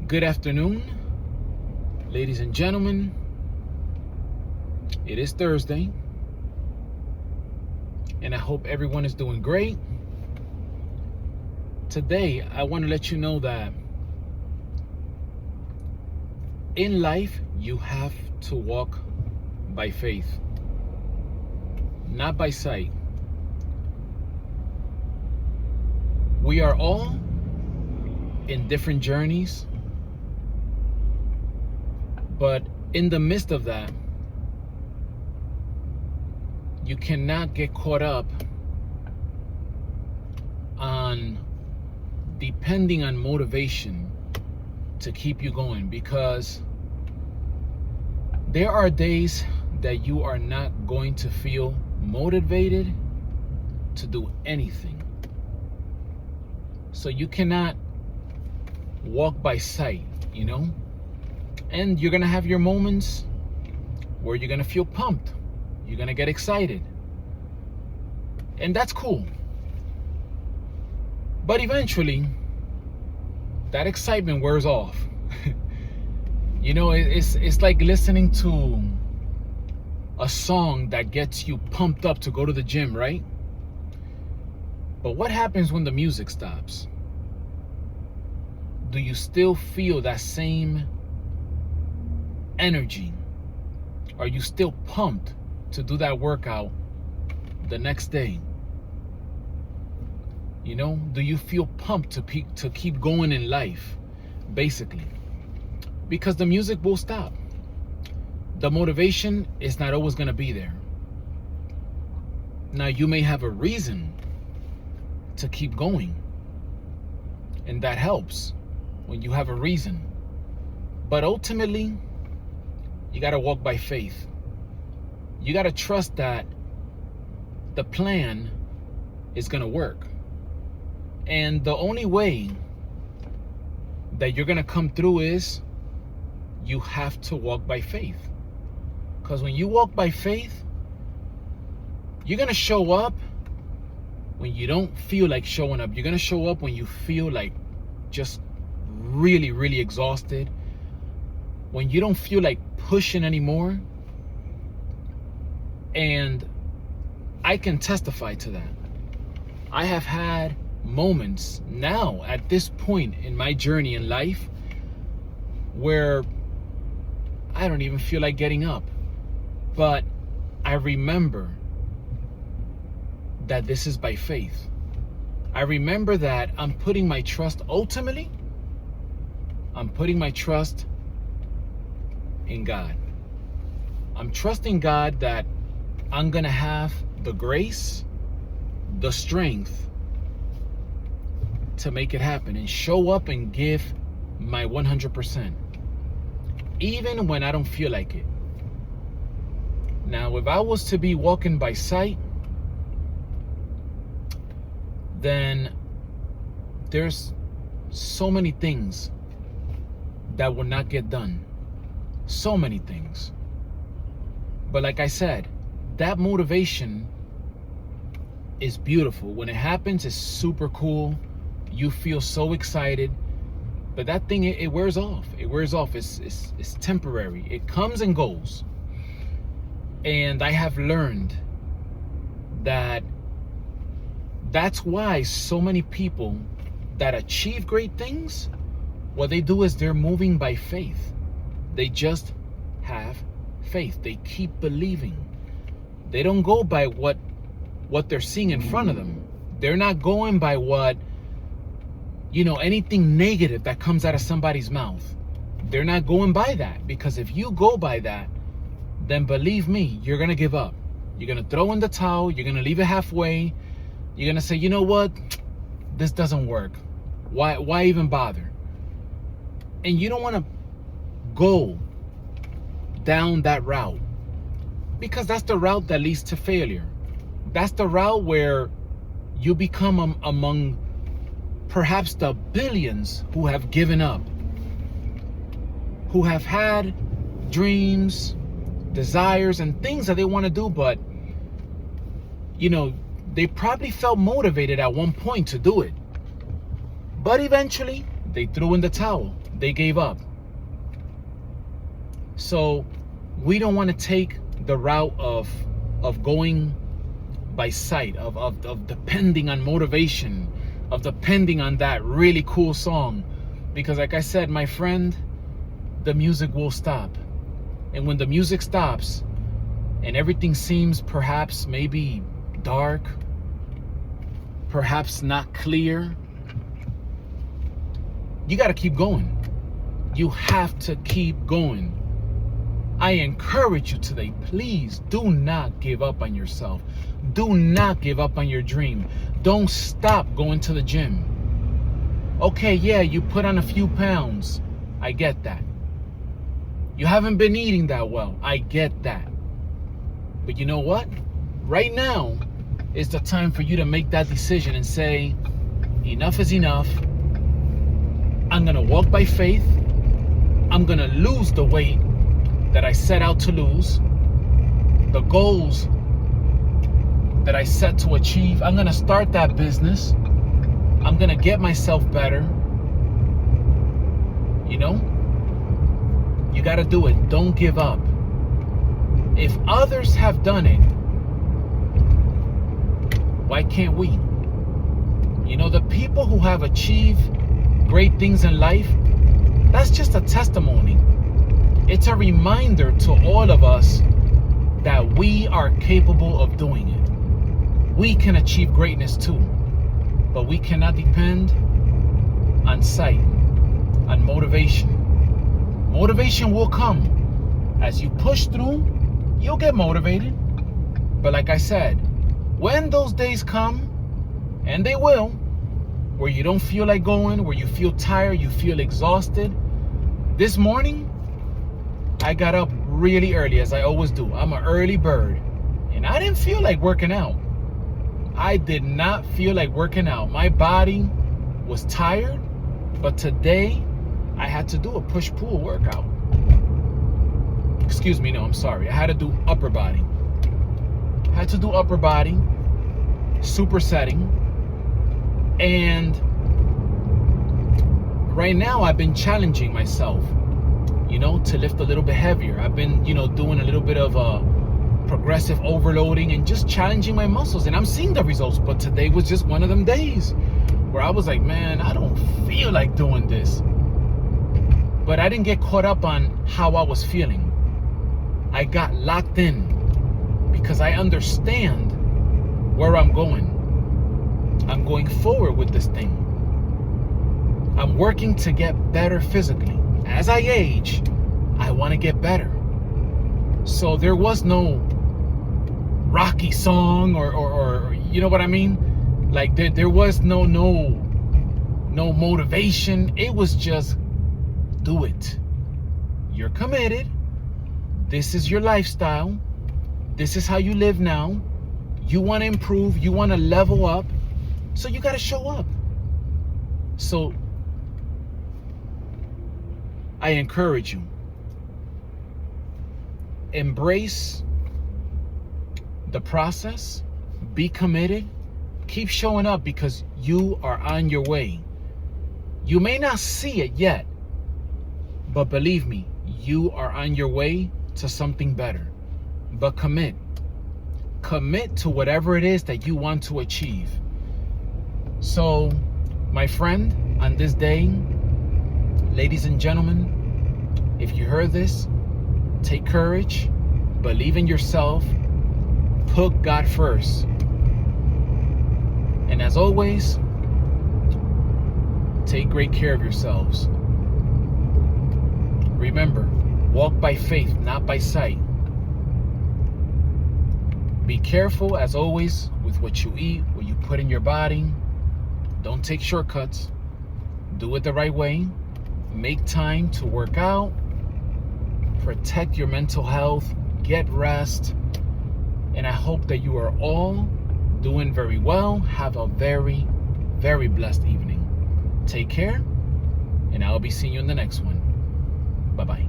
Good afternoon, ladies and gentlemen. It is Thursday, and I hope everyone is doing great. Today, I want to let you know that in life, you have to walk by faith, not by sight. We are all in different journeys, but in the midst of that, you cannot get caught up on depending on motivation to keep you going, because there are days that you are not going to feel motivated to do anything. So you cannot walk by sight, and you're gonna have your moments where you're gonna feel pumped, you're gonna get excited, and that's cool. But eventually that excitement wears off. It's like listening to a song that gets you pumped up to go to the gym, right? But what happens when the music stops? Do you still feel that same energy? Are you still pumped to do that workout the next day? Do you feel pumped to keep going in life, basically? Because the music will stop. The motivation is not always going to be there. Now, you may have a reason to keep going, and that helps when you have a reason. But ultimately, you got to walk by faith. You got to trust that the plan is going to work. And the only way that you're going to come through is you have to walk by faith. Because when you walk by faith, you're going to show up when you don't feel like showing up. You're going to show up when you feel like just really, really exhausted. When you don't feel like pushing anymore. And I can testify to that. I have had moments now at this point in my journey in life where I don't even feel like getting up. But I remember that this is by faith. I remember that I'm putting my trust, ultimately, I'm putting my trust in God. I'm trusting God that I'm gonna have the grace, the strength to make it happen and show up and give my 100%, even when I don't feel like it. Now, if I was to be walking by sight, then there's so many things that will not get done. So many things. But like I said, that motivation is beautiful. When it happens, it's super cool. You feel so excited. But that thing, it wears off. It wears off. It's temporary. It comes and goes. And I have learned that that's why so many people that achieve great things, what they do is they're moving by faith. They just have faith. They keep believing. They don't go by what they're seeing in front of them. They're not going by what, anything negative that comes out of somebody's mouth. They're not going by that, because if you go by that, then believe me, you're going to give up. You're going to throw in the towel. You're going to leave it halfway. You're going to say, you know what? This doesn't work. Why even bother? And you don't want to go down that route, because that's the route that leads to failure. That's the route where you become among perhaps the billions who have given up, who have had dreams, desires, and things that they want to do, but they probably felt motivated at one point to do it, but eventually they threw in the towel. They gave up. So we don't want to take the route of going by sight, of depending on motivation, of depending on that really cool song. Because like I said, my friend, the music will stop. And when the music stops and everything seems perhaps maybe dark, perhaps not clear, you got to keep going. You have to keep going. I encourage you today, please do not give up on yourself. Do not give up on your dream. Don't stop going to the gym. Okay, yeah, you put on a few pounds. I get that. You haven't been eating that well. I get that. But you know what? Right now is the time for you to make that decision and say, enough is enough. I'm going to walk by faith. I'm going to lose the weight that I set out to lose. The goals that I set to achieve. I'm going to start that business. I'm going to get myself better. You know? You got to do it. Don't give up. If others have done it, why can't we? You know, the people who have achieved great things in life, that's just a testimony. It's a reminder to all of us that we are capable of doing it. We can achieve greatness too, but we cannot depend on sight, on motivation. Motivation will come. As you push through, you'll get motivated. But like I said, when those days come, and they will, where you don't feel like going, where you feel tired, you feel exhausted. This morning, I got up really early, as I always do. I'm an early bird. And I didn't feel like working out. I did not feel like working out. My body was tired, but today I had to do a push-pull workout. Excuse me, no, I'm sorry. I had to do upper body. I had to do upper body, supersetting. And right now I've been challenging myself, you know, to lift a little bit heavier. I've been, you know, doing a little bit of progressive overloading and just challenging my muscles. And I'm seeing the results. But today was just one of them days where I was like, man, I don't feel like doing this. But I didn't get caught up on how I was feeling. I got locked in because I understand where I'm going. I'm going forward with this thing. I'm working to get better physically. As I age, I want to get better. So there was no Rocky song or you know what I mean? Like there was no motivation. It was just do it. You're committed. This is your lifestyle. This is how you live now. You want to improve. You want to level up. So you got to show up. So I encourage you. Embrace the process. Be committed. Keep showing up because you are on your way. You may not see it yet, but believe me, you are on your way to something better. But commit. Commit to whatever it is that you want to achieve. So, my friend, on this day, ladies and gentlemen, if you heard this, take courage, believe in yourself, put God first. And as always, take great care of yourselves. Remember, walk by faith, not by sight. Be careful, as always, with what you eat, what you put in your body. Don't take shortcuts. Do it the right way. Make time to work out. Protect your mental health. Get rest. And I hope that you are all doing very well. Have a very, very blessed evening. Take care, and I'll be seeing you in the next one. Bye-bye.